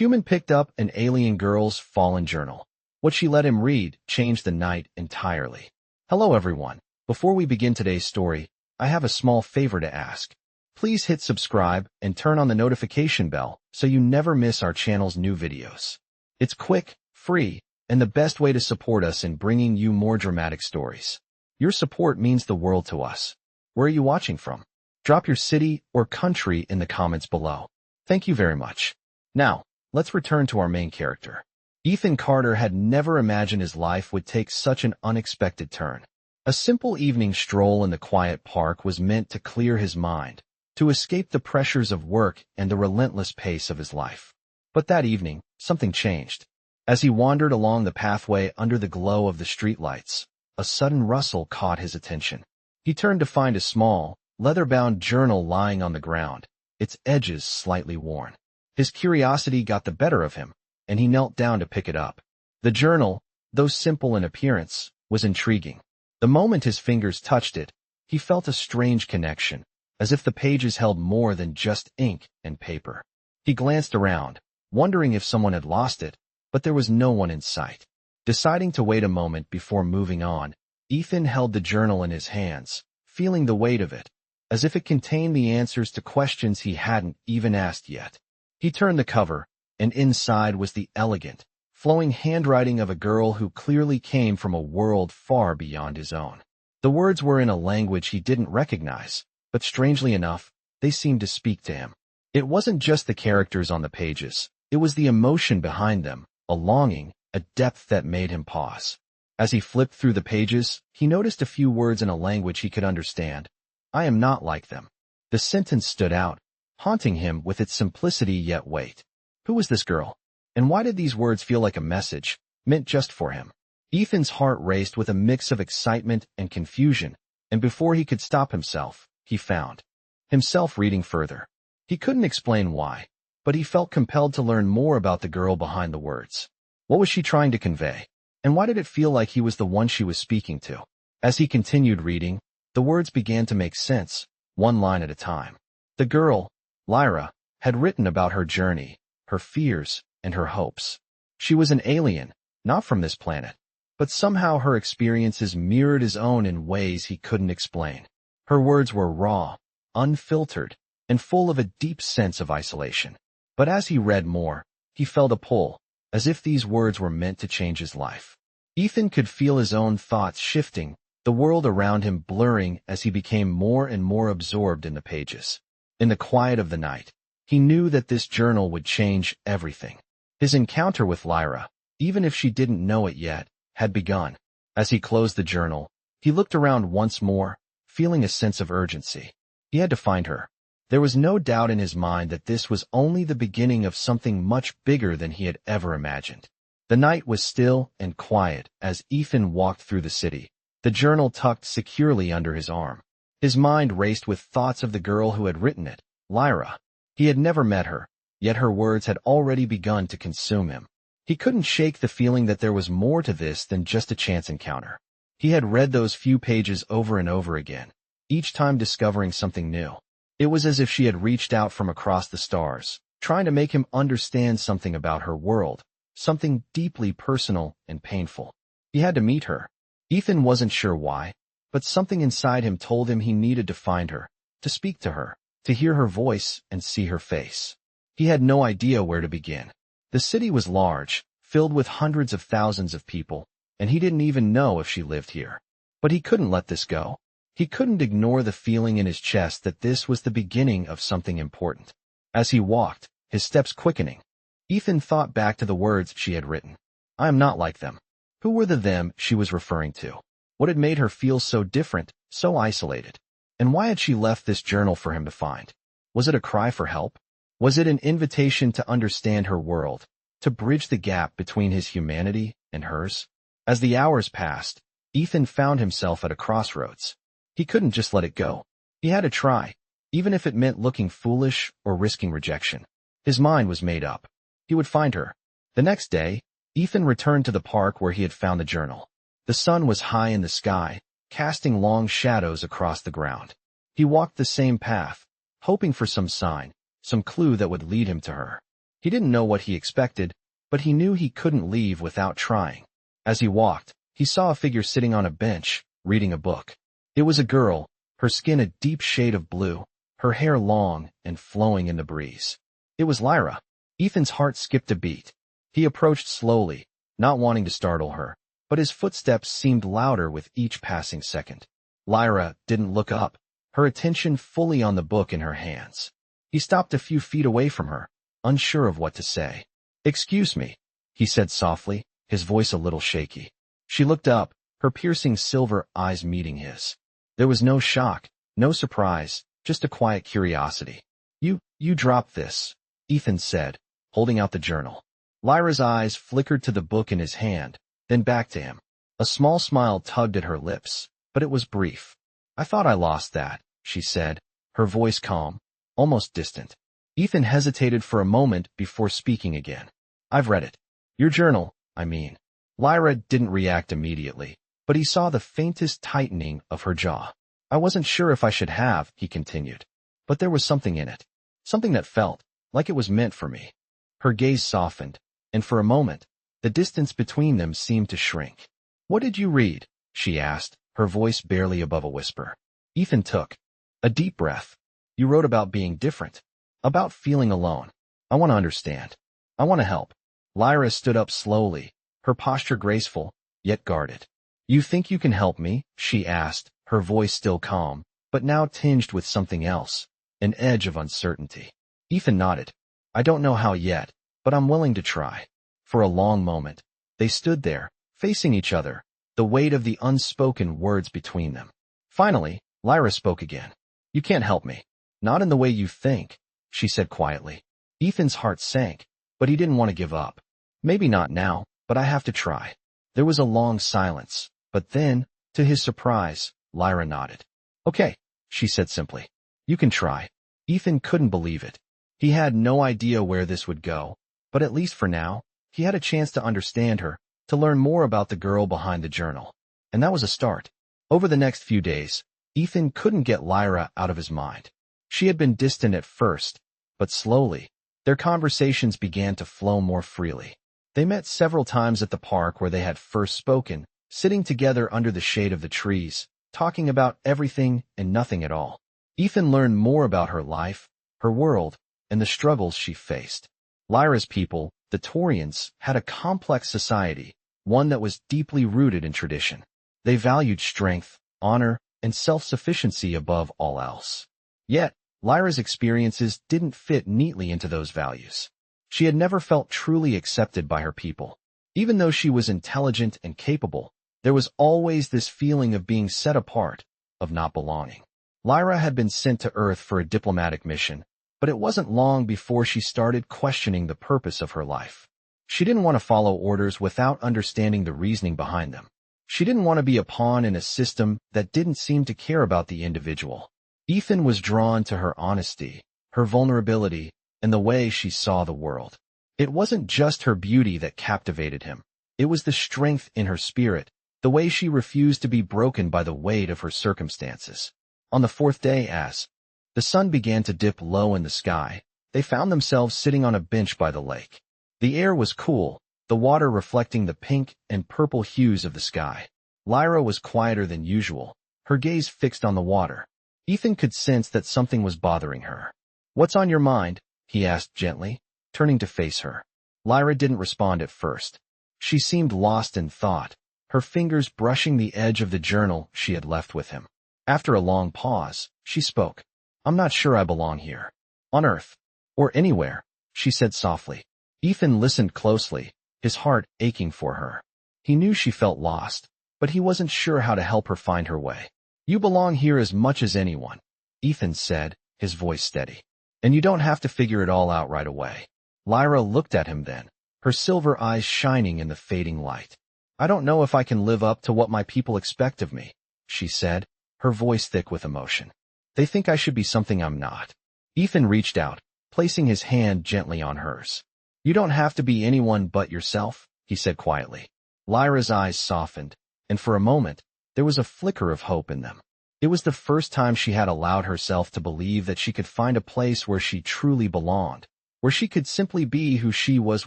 Human picked up an alien girl's fallen journal. What she let him read changed the night entirely. Hello everyone. Before we begin today's story, I have a small favor to ask. Please hit subscribe and turn on the notification bell so you never miss our channel's new videos. It's quick, free, and the best way to support us in bringing you more dramatic stories. Your support means the world to us. Where are you watching from? Drop your city or country in the comments below. Thank you very much. Now, let's return to our main character. Ethan Carter had never imagined his life would take such an unexpected turn. A simple evening stroll in the quiet park was meant to clear his mind, to escape the pressures of work and the relentless pace of his life. But that evening, something changed. As he wandered along the pathway under the glow of the streetlights, a sudden rustle caught his attention. He turned to find a small, leather-bound journal lying on the ground, its edges slightly worn. His curiosity got the better of him, and he knelt down to pick it up. The journal, though simple in appearance, was intriguing. The moment his fingers touched it, he felt a strange connection, as if the pages held more than just ink and paper. He glanced around, wondering if someone had lost it, but there was no one in sight. Deciding to wait a moment before moving on, Ethan held the journal in his hands, feeling the weight of it, as if it contained the answers to questions he hadn't even asked yet. He turned the cover, and inside was the elegant, flowing handwriting of a girl who clearly came from a world far beyond his own. The words were in a language he didn't recognize, but strangely enough, they seemed to speak to him. It wasn't just the characters on the pages, it was the emotion behind them, a longing, a depth that made him pause. As he flipped through the pages, he noticed a few words in a language he could understand. I am not like them. The sentence stood out, haunting him with its simplicity yet weight. Who was this girl? And why did these words feel like a message, meant just for him? Ethan's heart raced with a mix of excitement and confusion, and before he could stop himself, he found himself reading further. He couldn't explain why, but he felt compelled to learn more about the girl behind the words. What was she trying to convey? And why did it feel like he was the one she was speaking to? As he continued reading, the words began to make sense, one line at a time. The girl, Lyra, had written about her journey, her fears, and her hopes. She was an alien, not from this planet, but somehow her experiences mirrored his own in ways he couldn't explain. Her words were raw, unfiltered, and full of a deep sense of isolation. But as he read more, he felt a pull, as if these words were meant to change his life. Ethan could feel his own thoughts shifting, the world around him blurring as he became more and more absorbed in the pages. In the quiet of the night, he knew that this journal would change everything. His encounter with Lyra, even if she didn't know it yet, had begun. As he closed the journal, he looked around once more, feeling a sense of urgency. He had to find her. There was no doubt in his mind that this was only the beginning of something much bigger than he had ever imagined. The night was still and quiet as Ethan walked through the city, the journal tucked securely under his arm. His mind raced with thoughts of the girl who had written it, Lyra. He had never met her, yet her words had already begun to consume him. He couldn't shake the feeling that there was more to this than just a chance encounter. He had read those few pages over and over again, each time discovering something new. It was as if she had reached out from across the stars, trying to make him understand something about her world, something deeply personal and painful. He had to meet her. Ethan wasn't sure why, but something inside him told him he needed to find her, to speak to her, to hear her voice and see her face. He had no idea where to begin. The city was large, filled with hundreds of thousands of people, and he didn't even know if she lived here. But he couldn't let this go. He couldn't ignore the feeling in his chest that this was the beginning of something important. As he walked, his steps quickening, Ethan thought back to the words she had written. I am not like them. Who were the them she was referring to? What had made her feel so different, so isolated? And why had she left this journal for him to find? Was it a cry for help? Was it an invitation to understand her world, to bridge the gap between his humanity and hers? As the hours passed, Ethan found himself at a crossroads. He couldn't just let it go. He had to try, even if it meant looking foolish or risking rejection. His mind was made up. He would find her. The next day, Ethan returned to the park where he had found the journal. The sun was high in the sky, casting long shadows across the ground. He walked the same path, hoping for some sign, some clue that would lead him to her. He didn't know what he expected, but he knew he couldn't leave without trying. As he walked, he saw a figure sitting on a bench, reading a book. It was a girl, her skin a deep shade of blue, her hair long and flowing in the breeze. It was Lyra. Ethan's heart skipped a beat. He approached slowly, not wanting to startle her, but his footsteps seemed louder with each passing second. Lyra didn't look up, her attention fully on the book in her hands. He stopped a few feet away from her, unsure of what to say. "Excuse me," he said softly, his voice a little shaky. She looked up, her piercing silver eyes meeting his. There was no shock, no surprise, just a quiet curiosity. You dropped this," Ethan said, holding out the journal. Lyra's eyes flickered to the book in his hand, then back to him. A small smile tugged at her lips, but it was brief. "I thought I lost that," she said, her voice calm, almost distant. Ethan hesitated for a moment before speaking again. "I've read it. Your journal, I mean." Lyra didn't react immediately, but he saw the faintest tightening of her jaw. "I wasn't sure if I should have," he continued. "But there was something in it. Something that felt like it was meant for me." Her gaze softened, and for a moment, the distance between them seemed to shrink. "What did you read?" she asked, her voice barely above a whisper. Ethan took a deep breath. "You wrote about being different, about feeling alone. I want to understand. I want to help." Lyra stood up slowly, her posture graceful, yet guarded. "You think you can help me?" she asked, her voice still calm, but now tinged with something else, an edge of uncertainty. Ethan nodded. "I don't know how yet, but I'm willing to try." For a long moment, they stood there, facing each other, the weight of the unspoken words between them. Finally, Lyra spoke again. "You can't help me. Not in the way you think," she said quietly. Ethan's heart sank, but he didn't want to give up. "Maybe not now, but I have to try." There was a long silence, but then, to his surprise, Lyra nodded. "Okay," she said simply. "You can try." Ethan couldn't believe it. He had no idea where this would go, but at least for now, he had a chance to understand her, to learn more about the girl behind the journal. And that was a start. Over the next few days, Ethan couldn't get Lyra out of his mind. She had been distant at first, but slowly, their conversations began to flow more freely. They met several times at the park where they had first spoken, sitting together under the shade of the trees, talking about everything and nothing at all. Ethan learned more about her life, her world, and the struggles she faced. Lyra's people, the Taurians, had a complex society, one that was deeply rooted in tradition. They valued strength, honor, and self-sufficiency above all else. Yet, Lyra's experiences didn't fit neatly into those values. She had never felt truly accepted by her people. Even though she was intelligent and capable, there was always this feeling of being set apart, of not belonging. Lyra had been sent to Earth for a diplomatic mission, but it wasn't long before she started questioning the purpose of her life. She didn't want to follow orders without understanding the reasoning behind them. She didn't want to be a pawn in a system that didn't seem to care about the individual. Ethan was drawn to her honesty, her vulnerability, and the way she saw the world. It wasn't just her beauty that captivated him. It was the strength in her spirit, the way she refused to be broken by the weight of her circumstances. On the fourth day, as the sun began to dip low in the sky, they found themselves sitting on a bench by the lake. The air was cool, the water reflecting the pink and purple hues of the sky. Lyra was quieter than usual, her gaze fixed on the water. Ethan could sense that something was bothering her. "What's on your mind?" he asked gently, turning to face her. Lyra didn't respond at first. She seemed lost in thought, her fingers brushing the edge of the journal she had left with him. After a long pause, she spoke. "I'm not sure I belong here. On Earth. Or anywhere," she said softly. Ethan listened closely, his heart aching for her. He knew she felt lost, but he wasn't sure how to help her find her way. "You belong here as much as anyone," Ethan said, his voice steady. "And you don't have to figure it all out right away." Lyra looked at him then, her silver eyes shining in the fading light. "I don't know if I can live up to what my people expect of me," she said, her voice thick with emotion. "They think I should be something I'm not." Ethan reached out, placing his hand gently on hers. "You don't have to be anyone but yourself," he said quietly. Lyra's eyes softened, and for a moment, there was a flicker of hope in them. It was the first time she had allowed herself to believe that she could find a place where she truly belonged. where she could simply be who she was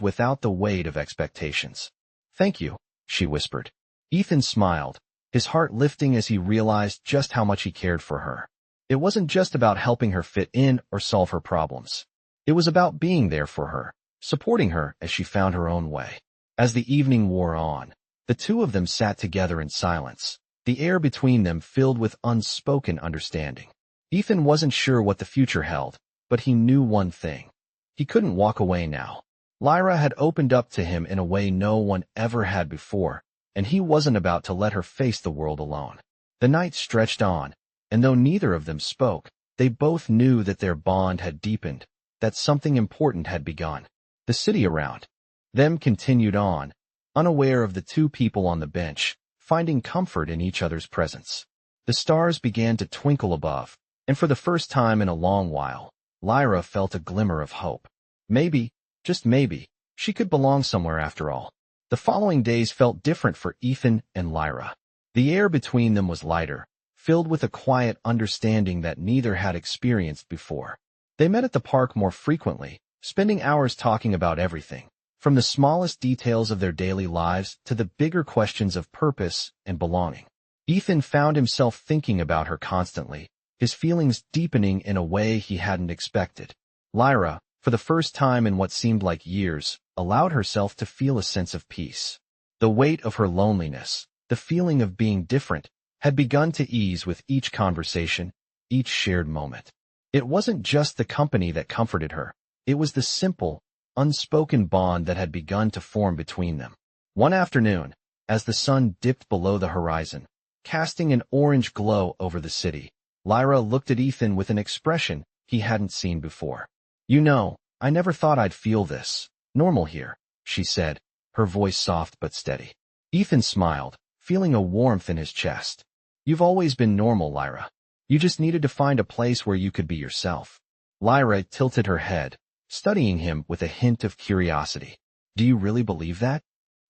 without the weight of expectations. "Thank you," she whispered. Ethan smiled, his heart lifting as he realized just how much he cared for her. It wasn't just about helping her fit in or solve her problems. It was about being there for her, supporting her as she found her own way. As the evening wore on, the two of them sat together in silence, the air between them filled with unspoken understanding. Ethan wasn't sure what the future held, but he knew one thing. He couldn't walk away now. Lyra had opened up to him in a way no one ever had before, and he wasn't about to let her face the world alone. The night stretched on, and though neither of them spoke, they both knew that their bond had deepened, that something important had begun. The city around them continued on, unaware of the two people on the bench, finding comfort in each other's presence. The stars began to twinkle above, and for the first time in a long while, Lyra felt a glimmer of hope. Maybe, just maybe, she could belong somewhere after all. The following days felt different for Ethan and Lyra. The air between them was lighter, filled with a quiet understanding that neither had experienced before. They met at the park more frequently, spending hours talking about everything, from the smallest details of their daily lives to the bigger questions of purpose and belonging. Ethan found himself thinking about her constantly, his feelings deepening in a way he hadn't expected. Lyra, for the first time in what seemed like years, allowed herself to feel a sense of peace. The weight of her loneliness, the feeling of being different, had begun to ease with each conversation, each shared moment. It wasn't just the company that comforted her. It was the simple, unspoken bond that had begun to form between them. One afternoon, as the sun dipped below the horizon, casting an orange glow over the city, Lyra looked at Ethan with an expression he hadn't seen before. "You know, I never thought I'd feel this normal here," she said, her voice soft but steady. Ethan smiled, feeling a warmth in his chest. "You've always been normal, Lyra. You just needed to find a place where you could be yourself." Lyra tilted her head, studying him with a hint of curiosity. "Do you really believe that?"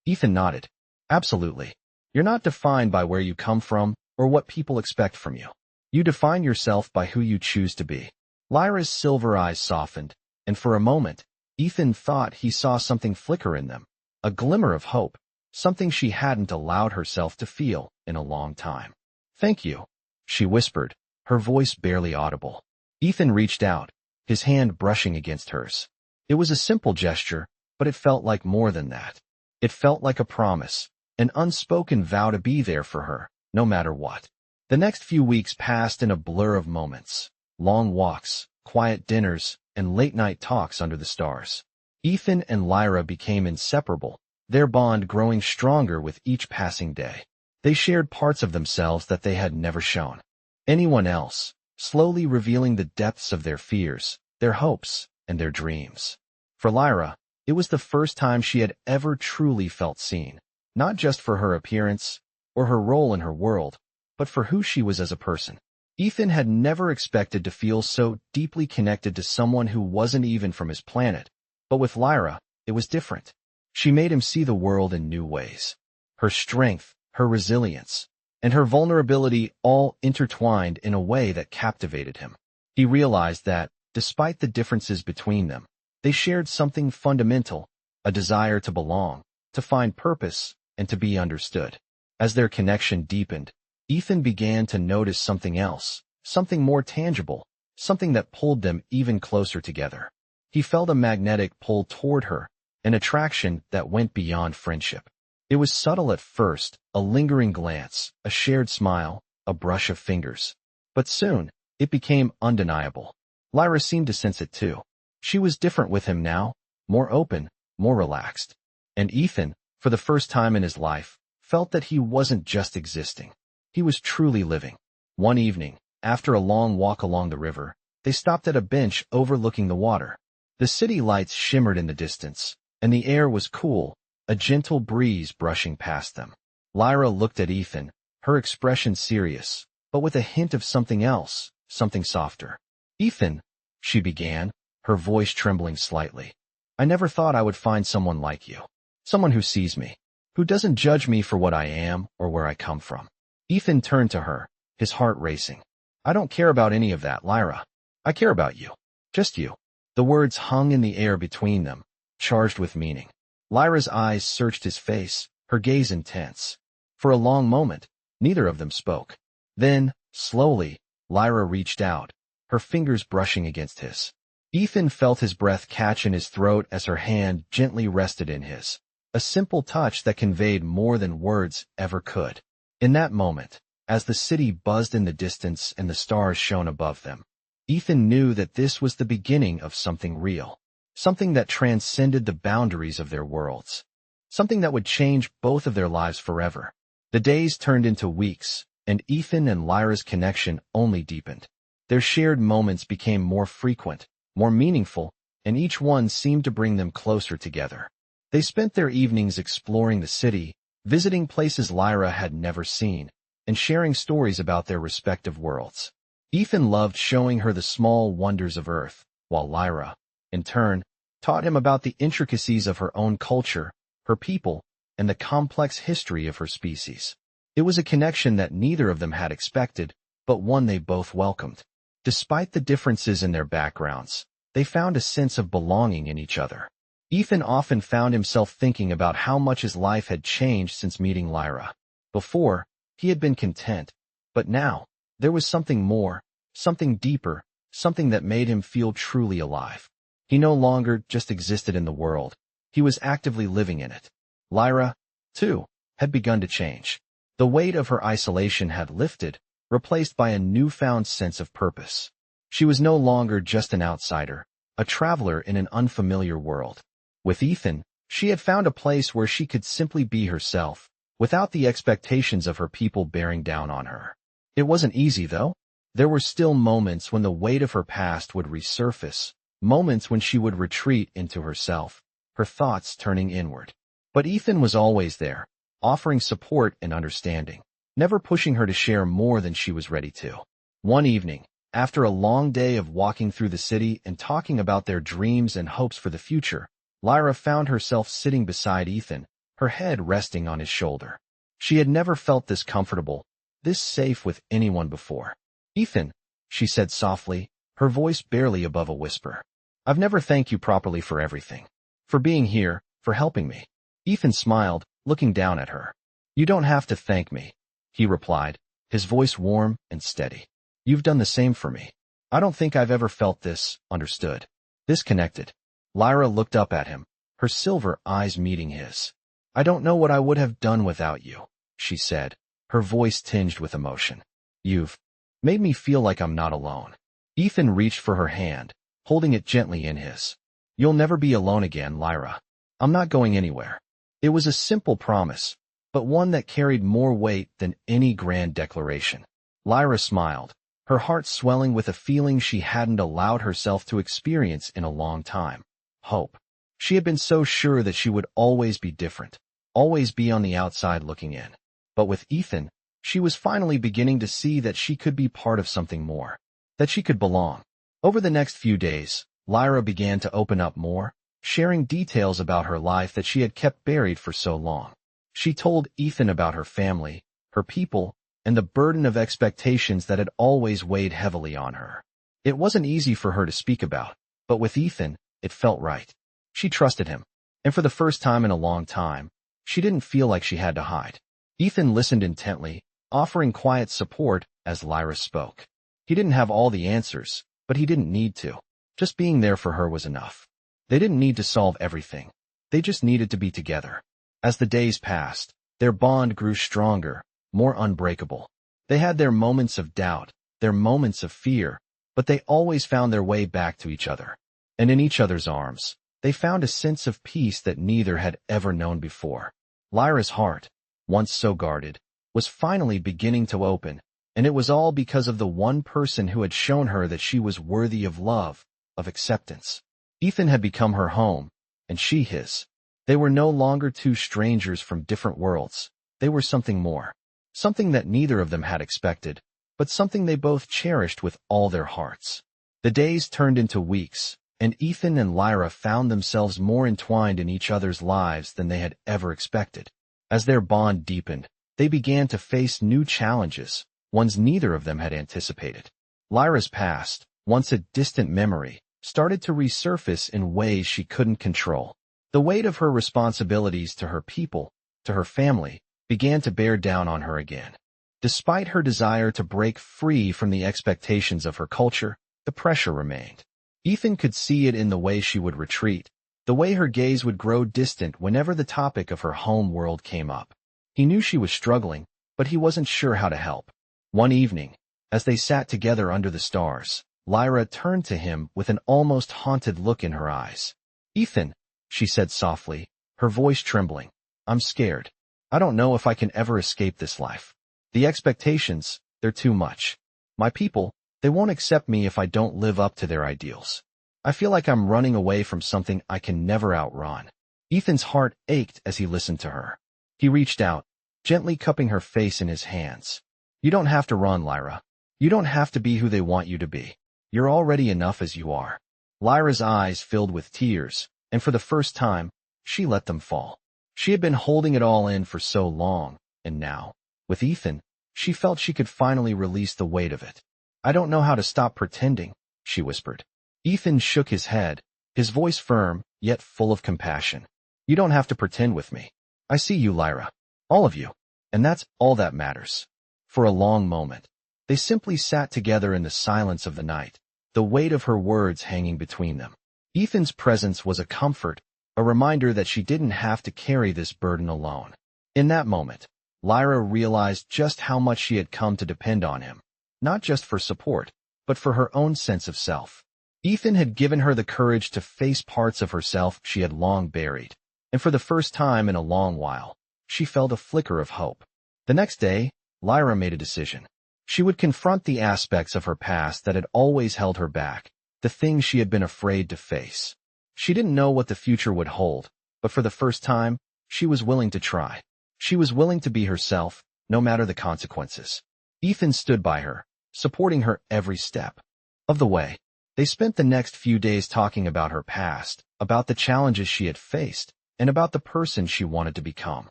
Ethan nodded. "Absolutely. You're not defined by where you come from or what people expect from you. You define yourself by who you choose to be." Lyra's silver eyes softened, and for a moment, Ethan thought he saw something flicker in them, a glimmer of hope, something she hadn't allowed herself to feel in a long time. "Thank you," she whispered, her voice barely audible. Ethan reached out, his hand brushing against hers. It was a simple gesture, but it felt like more than that. It felt like a promise, an unspoken vow to be there for her, no matter what. The next few weeks passed in a blur of moments. Long walks, quiet dinners, and late-night talks under the stars. Ethan and Lyra became inseparable, their bond growing stronger with each passing day. They shared parts of themselves that they had never shown anyone else, slowly revealing the depths of their fears, their hopes, and their dreams. For Lyra, it was the first time she had ever truly felt seen, not just for her appearance or her role in her world, but for who she was as a person. Ethan had never expected to feel so deeply connected to someone who wasn't even from his planet, but with Lyra, it was different. She made him see the world in new ways. Her strength, her resilience, and her vulnerability all intertwined in a way that captivated him. He realized that, despite the differences between them, they shared something fundamental, a desire to belong, to find purpose, and to be understood. As their connection deepened, Ethan began to notice something else, something more tangible, something that pulled them even closer together. He felt a magnetic pull toward her, an attraction that went beyond friendship. It was subtle at first, a lingering glance, a shared smile, a brush of fingers. But soon, it became undeniable. Lyra seemed to sense it too. She was different with him now, more open, more relaxed. And Ethan, for the first time in his life, felt that he wasn't just existing. He was truly living. One evening, after a long walk along the river, they stopped at a bench overlooking the water. The city lights shimmered in the distance, and the air was cool, a gentle breeze brushing past them. Lyra looked at Ethan, her expression serious, but with a hint of something else, something softer. "Ethan," she began, her voice trembling slightly, "I never thought I would find someone like you. Someone who sees me, who doesn't judge me for what I am or where I come from." Ethan turned to her, his heart racing. "I don't care about any of that, Lyra. I care about you. Just you." The words hung in the air between them, charged with meaning. Lyra's eyes searched his face, her gaze intense. For a long moment, neither of them spoke. Then, slowly, Lyra reached out, her fingers brushing against his. Ethan felt his breath catch in his throat as her hand gently rested in his. A simple touch that conveyed more than words ever could. In that moment, as the city buzzed in the distance and the stars shone above them, Ethan knew that this was the beginning of something real. Something that transcended the boundaries of their worlds. Something that would change both of their lives forever. The days turned into weeks, and Ethan and Lyra's connection only deepened. Their shared moments became more frequent, more meaningful, and each one seemed to bring them closer together. They spent their evenings exploring the city, visiting places Lyra had never seen, and sharing stories about their respective worlds. Ethan loved showing her the small wonders of Earth, while Lyra, in turn, taught him about the intricacies of her own culture, her people, and the complex history of her species. It was a connection that neither of them had expected, but one they both welcomed. Despite the differences in their backgrounds, they found a sense of belonging in each other. Ethan often found himself thinking about how much his life had changed since meeting Lyra. Before, he had been content, but now, there was something more, something deeper, something that made him feel truly alive. He no longer just existed in the world, he was actively living in it. Lyra, too, had begun to change. The weight of her isolation had lifted, replaced by a newfound sense of purpose. She was no longer just an outsider, a traveler in an unfamiliar world. With Ethan, she had found a place where she could simply be herself, without the expectations of her people bearing down on her. It wasn't easy, though. There were still moments when the weight of her past would resurface, moments when she would retreat into herself, her thoughts turning inward. But Ethan was always there, offering support and understanding, never pushing her to share more than she was ready to. One evening, after a long day of walking through the city and talking about their dreams and hopes for the future, Lyra found herself sitting beside Ethan, her head resting on his shoulder. She had never felt this comfortable, this safe with anyone before. "Ethan," she said softly, her voice barely above a whisper. "I've never thanked you properly for everything. For being here, for helping me." Ethan smiled, looking down at her. "You don't have to thank me," he replied, his voice warm and steady. "You've done the same for me. I don't think I've ever felt this, understood, this connected." Lyra looked up at him, her silver eyes meeting his. "I don't know what I would have done without you," she said, her voice tinged with emotion. "You've made me feel like I'm not alone." Ethan reached for her hand, holding it gently in his. "You'll never be alone again, Lyra. I'm not going anywhere." It was a simple promise, but one that carried more weight than any grand declaration. Lyra smiled, her heart swelling with a feeling she hadn't allowed herself to experience in a long time. Hope. She had been so sure that she would always be different, always be on the outside looking in. But with Ethan, she was finally beginning to see that she could be part of something more, that she could belong. Over the next few days, Lyra began to open up more, sharing details about her life that she had kept buried for so long. She told Ethan about her family, her people, and the burden of expectations that had always weighed heavily on her. It wasn't easy for her to speak about, but with Ethan, it felt right. She trusted him, and for the first time in a long time, she didn't feel like she had to hide. Ethan listened intently, offering quiet support as Lyra spoke. He didn't have all the answers, but he didn't need to. Just being there for her was enough. They didn't need to solve everything. They just needed to be together. As the days passed, their bond grew stronger, more unbreakable. They had their moments of doubt, their moments of fear, but they always found their way back to each other. And in each other's arms, they found a sense of peace that neither had ever known before. Lyra's heart, once so guarded, was finally beginning to open, and it was all because of the one person who had shown her that she was worthy of love, of acceptance. Ethan had become her home, and she his. They were no longer two strangers from different worlds. They were something more. Something that neither of them had expected, but something they both cherished with all their hearts. The days turned into weeks, and Ethan and Lyra found themselves more entwined in each other's lives than they had ever expected. As their bond deepened, they began to face new challenges, ones neither of them had anticipated. Lyra's past, once a distant memory, started to resurface in ways she couldn't control. The weight of her responsibilities to her people, to her family, began to bear down on her again. Despite her desire to break free from the expectations of her culture, the pressure remained. Ethan could see it in the way she would retreat, the way her gaze would grow distant whenever the topic of her home world came up. He knew she was struggling, but he wasn't sure how to help. One evening, as they sat together under the stars, Lyra turned to him with an almost haunted look in her eyes. "Ethan," she said softly, her voice trembling, "I'm scared. I don't know if I can ever escape this life. The expectations, they're too much. My people, they won't accept me if I don't live up to their ideals. I feel like I'm running away from something I can never outrun." Ethan's heart ached as he listened to her. He reached out, gently cupping her face in his hands. "You don't have to run, Lyra. You don't have to be who they want you to be. You're already enough as you are." Lyra's eyes filled with tears, and for the first time, she let them fall. She had been holding it all in for so long, and now, with Ethan, she felt she could finally release the weight of it. "I don't know how to stop pretending," she whispered. Ethan shook his head, his voice firm, yet full of compassion. "You don't have to pretend with me. I see you, Lyra. All of you. And that's all that matters." For a long moment, they simply sat together in the silence of the night, the weight of her words hanging between them. Ethan's presence was a comfort, a reminder that she didn't have to carry this burden alone. In that moment, Lyra realized just how much she had come to depend on him, not just for support, but for her own sense of self. Ethan had given her the courage to face parts of herself she had long buried, and for the first time in a long while, she felt a flicker of hope. The next day, Lyra made a decision. She would confront the aspects of her past that had always held her back, the things she had been afraid to face. She didn't know what the future would hold, but for the first time, she was willing to try. She was willing to be herself, no matter the consequences. Ethan stood by her, supporting her every step of the way. They spent the next few days talking about her past, about the challenges she had faced, and about the person she wanted to become.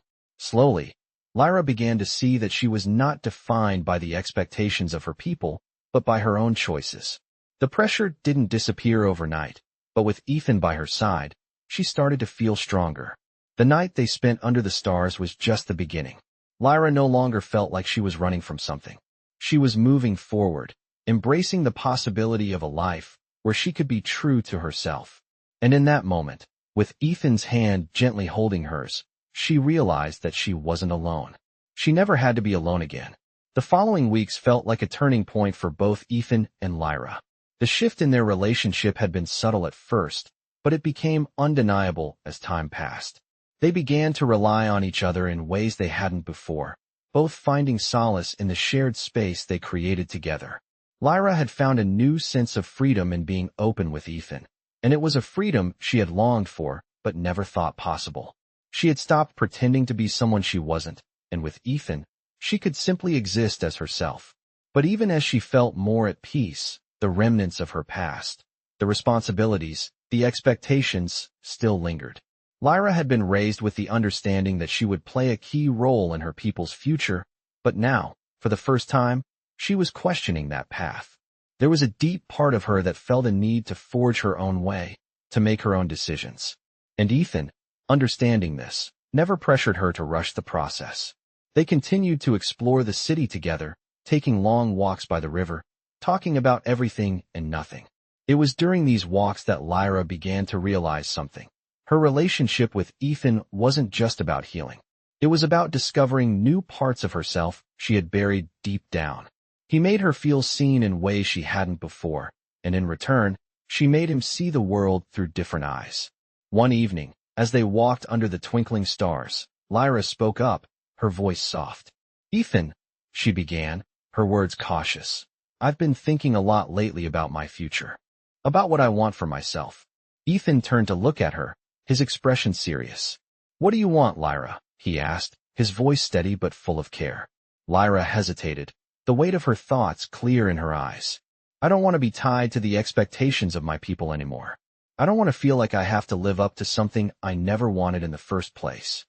Slowly, Lyra began to see that she was not defined by the expectations of her people, but by her own choices. The pressure didn't disappear overnight, but with Ethan by her side, she started to feel stronger. The night they spent under the stars was just the beginning. Lyra no longer felt like she was running from something. She was moving forward, embracing the possibility of a life where she could be true to herself. And in that moment, with Ethan's hand gently holding hers, she realized that she wasn't alone. She never had to be alone again. The following weeks felt like a turning point for both Ethan and Lyra. The shift in their relationship had been subtle at first, but it became undeniable as time passed. They began to rely on each other in ways they hadn't before, both finding solace in the shared space they created together. Lyra had found a new sense of freedom in being open with Ethan, and it was a freedom she had longed for but never thought possible. She had stopped pretending to be someone she wasn't, and with Ethan, she could simply exist as herself. But even as she felt more at peace, the remnants of her past, the responsibilities, the expectations, still lingered. Lyra had been raised with the understanding that she would play a key role in her people's future, but now, for the first time, she was questioning that path. There was a deep part of her that felt a need to forge her own way, to make her own decisions. And Ethan, understanding this, never pressured her to rush the process. They continued to explore the city together, taking long walks by the river, talking about everything and nothing. It was during these walks that Lyra began to realize something. Her relationship with Ethan wasn't just about healing. It was about discovering new parts of herself she had buried deep down. He made her feel seen in ways she hadn't before, and in return, she made him see the world through different eyes. One evening, as they walked under the twinkling stars, Lyra spoke up, her voice soft. "Ethan," she began, her words cautious, "I've been thinking a lot lately about my future, about what I want for myself." Ethan turned to look at her, his expression serious. "What do you want, Lyra?" he asked, his voice steady but full of care. Lyra hesitated, the weight of her thoughts clear in her eyes. "I don't want to be tied to the expectations of my people anymore. I don't want to feel like I have to live up to something I never wanted in the first place."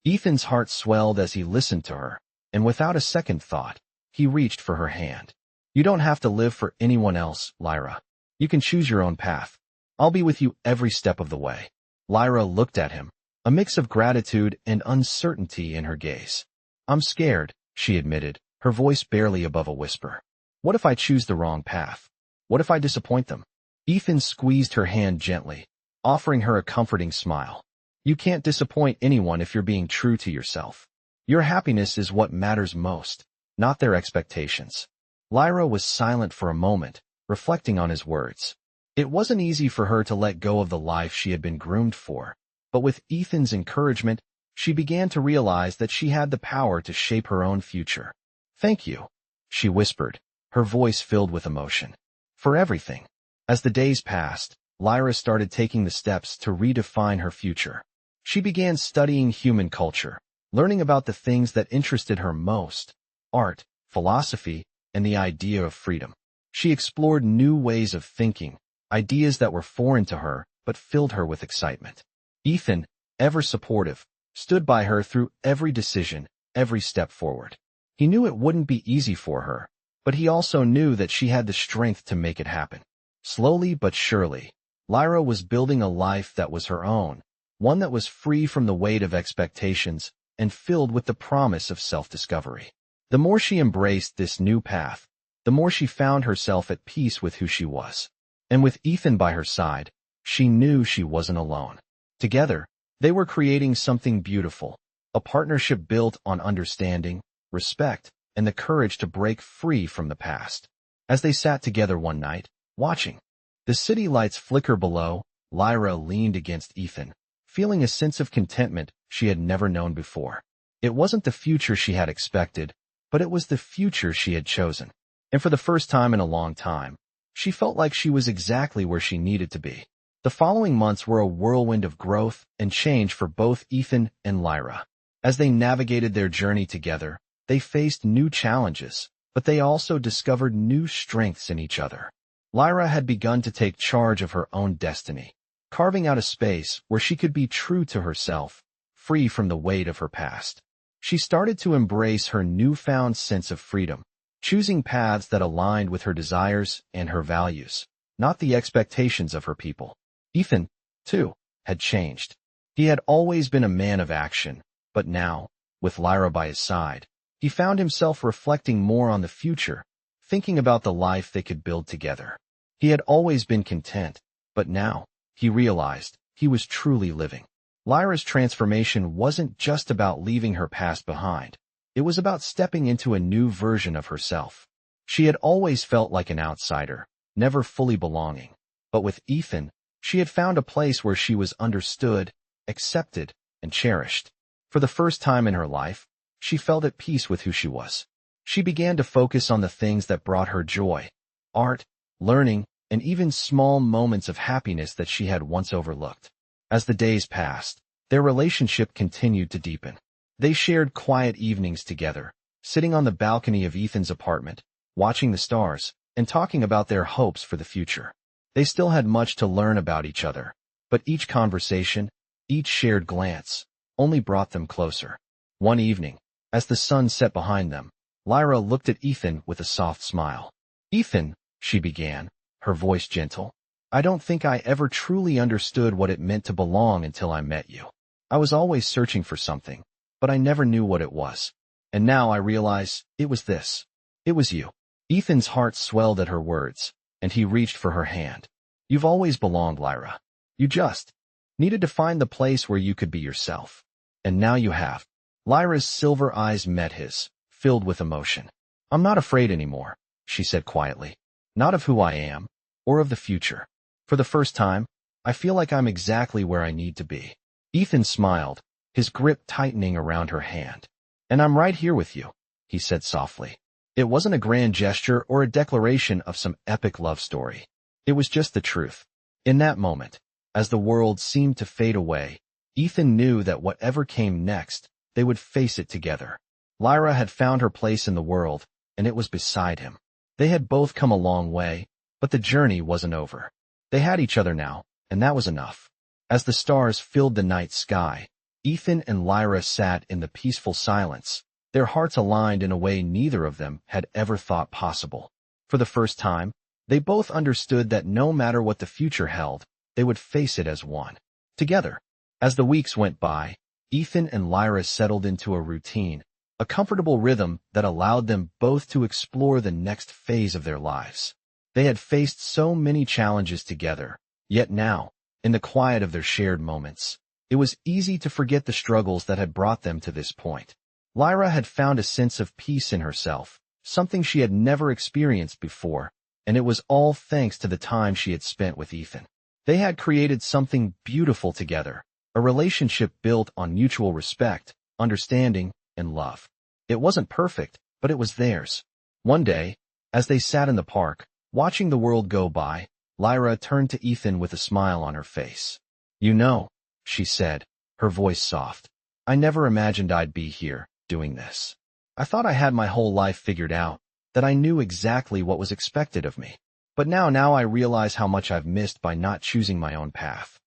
Ethan's heart swelled as he listened to her, and without a second thought, he reached for her hand. "You don't have to live for anyone else, Lyra. You can choose your own path. I'll be with you every step of the way. Lyra looked at him, a mix of gratitude and uncertainty in her gaze. I'm scared, she admitted, her voice barely above a whisper. What if I choose the wrong path? What if I disappoint them? Ethan squeezed her hand gently, offering her a comforting smile. You can't disappoint anyone if you're being true to yourself. Your happiness is what matters most, not their expectations. Lyra was silent for a moment, reflecting on his words. It wasn't easy for her to let go of the life she had been groomed for, but with Ethan's encouragement, she began to realize that she had the power to shape her own future. Thank you, she whispered, her voice filled with emotion. For everything. As the days passed, Lyra started taking the steps to redefine her future. She began studying human culture, learning about the things that interested her most: art, philosophy, and the idea of freedom. She explored new ways of thinking, ideas that were foreign to her but filled her with excitement. Ethan, ever supportive, stood by her through every decision, every step forward. He knew it wouldn't be easy for her, but he also knew that she had the strength to make it happen. Slowly but surely, Lyra was building a life that was her own, one that was free from the weight of expectations and filled with the promise of self-discovery. The more she embraced this new path, the more she found herself at peace with who she was. And with Ethan by her side, she knew she wasn't alone. Together, they were creating something beautiful, a partnership built on understanding, respect, and the courage to break free from the past. As they sat together one night, watching the city lights flicker below, Lyra leaned against Ethan, feeling a sense of contentment she had never known before. It wasn't the future she had expected, but it was the future she had chosen. And for the first time in a long time, she felt like she was exactly where she needed to be. The following months were a whirlwind of growth and change for both Ethan and Lyra. As they navigated their journey together, they faced new challenges, but they also discovered new strengths in each other. Lyra had begun to take charge of her own destiny, carving out a space where she could be true to herself, free from the weight of her past. She started to embrace her newfound sense of freedom, choosing paths that aligned with her desires and her values, not the expectations of her people. Ethan, too, had changed. He had always been a man of action, but now, with Lyra by his side, he found himself reflecting more on the future, thinking about the life they could build together. He had always been content, but now, he realized, he was truly living. Lyra's transformation wasn't just about leaving her past behind. It was about stepping into a new version of herself. She had always felt like an outsider, never fully belonging. But with Ethan, she had found a place where she was understood, accepted, and cherished. For the first time in her life, she felt at peace with who she was. She began to focus on the things that brought her joy: art, learning, and even small moments of happiness that she had once overlooked. As the days passed, their relationship continued to deepen. They shared quiet evenings together, sitting on the balcony of Ethan's apartment, watching the stars, and talking about their hopes for the future. They still had much to learn about each other, but each conversation, each shared glance, only brought them closer. One evening, as the sun set behind them, Lyra looked at Ethan with a soft smile. "Ethan," she began, her voice gentle, "I don't think I ever truly understood what it meant to belong until I met you. I was always searching for something, but I never knew what it was. And now I realize it was this. It was you." Ethan's heart swelled at her words, and he reached for her hand. "You've always belonged, Lyra. You just needed to find the place where you could be yourself. And now you have." Lyra's silver eyes met his, filled with emotion. "I'm not afraid anymore," she said quietly. "Not of who I am, or of the future. For the first time, I feel like I'm exactly where I need to be." Ethan smiled, his grip tightening around her hand. "And I'm right here with you," he said softly. It wasn't a grand gesture or a declaration of some epic love story. It was just the truth. In that moment, as the world seemed to fade away, Ethan knew that whatever came next, they would face it together. Lyra had found her place in the world, and it was beside him. They had both come a long way, but the journey wasn't over. They had each other now, and that was enough. As the stars filled the night sky, Ethan and Lyra sat in the peaceful silence, their hearts aligned in a way neither of them had ever thought possible. For the first time, they both understood that no matter what the future held, they would face it as one. Together. As the weeks went by, Ethan and Lyra settled into a routine, a comfortable rhythm that allowed them both to explore the next phase of their lives. They had faced so many challenges together, yet now, in the quiet of their shared moments, it was easy to forget the struggles that had brought them to this point. Lyra had found a sense of peace in herself, something she had never experienced before, and it was all thanks to the time she had spent with Ethan. They had created something beautiful together, a relationship built on mutual respect, understanding, and love. It wasn't perfect, but it was theirs. One day, as they sat in the park, watching the world go by, Lyra turned to Ethan with a smile on her face. "You know," she said, her voice soft, "I never imagined I'd be here, doing this. I thought I had my whole life figured out, that I knew exactly what was expected of me. But now I realize how much I've missed by not choosing my own path."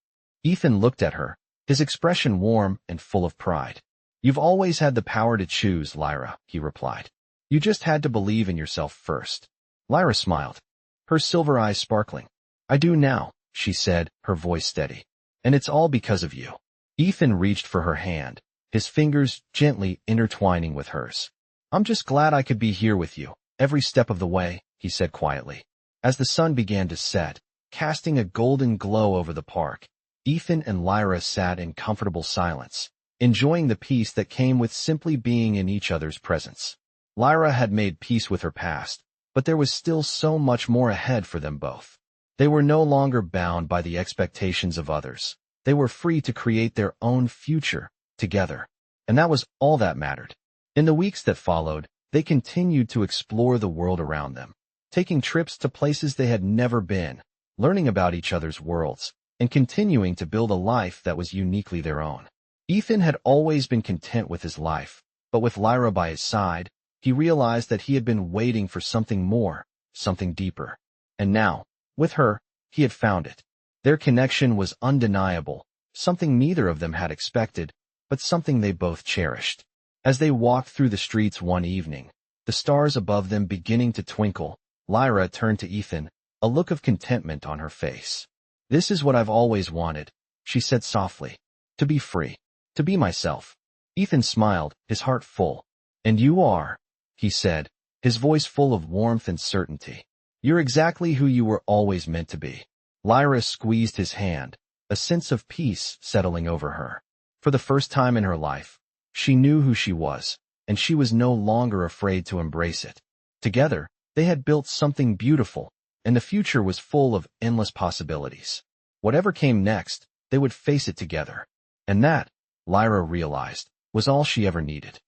Ethan looked at her, his expression warm and full of pride. "You've always had the power to choose, Lyra," he replied. "You just had to believe in yourself first." Lyra smiled, her silver eyes sparkling. "I do now," she said, her voice steady. "And it's all because of you." Ethan reached for her hand, his fingers gently intertwining with hers. "I'm just glad I could be here with you, every step of the way," he said quietly. As the sun began to set, casting a golden glow over the park, Ethan and Lyra sat in comfortable silence, enjoying the peace that came with simply being in each other's presence. Lyra had made peace with her past, but there was still so much more ahead for them both. They were no longer bound by the expectations of others. They were free to create their own future, together. And that was all that mattered. In the weeks that followed, they continued to explore the world around them, taking trips to places they had never been, learning about each other's worlds, and continuing to build a life that was uniquely their own. Ethan had always been content with his life, but with Lyra by his side, he realized that he had been waiting for something more, something deeper. And now, with her, he had found it. Their connection was undeniable, something neither of them had expected, but something they both cherished. As they walked through the streets one evening, the stars above them beginning to twinkle, Lyra turned to Ethan, a look of contentment on her face. "This is what I've always wanted," she said softly. "To be free. To be myself." Ethan smiled, his heart full. "And you are," he said, his voice full of warmth and certainty. "You're exactly who you were always meant to be." Lyra squeezed his hand, a sense of peace settling over her. For the first time in her life, she knew who she was, and she was no longer afraid to embrace it. Together, they had built something beautiful, and the future was full of endless possibilities. Whatever came next, they would face it together. And that, Lyra realized, was all she ever needed.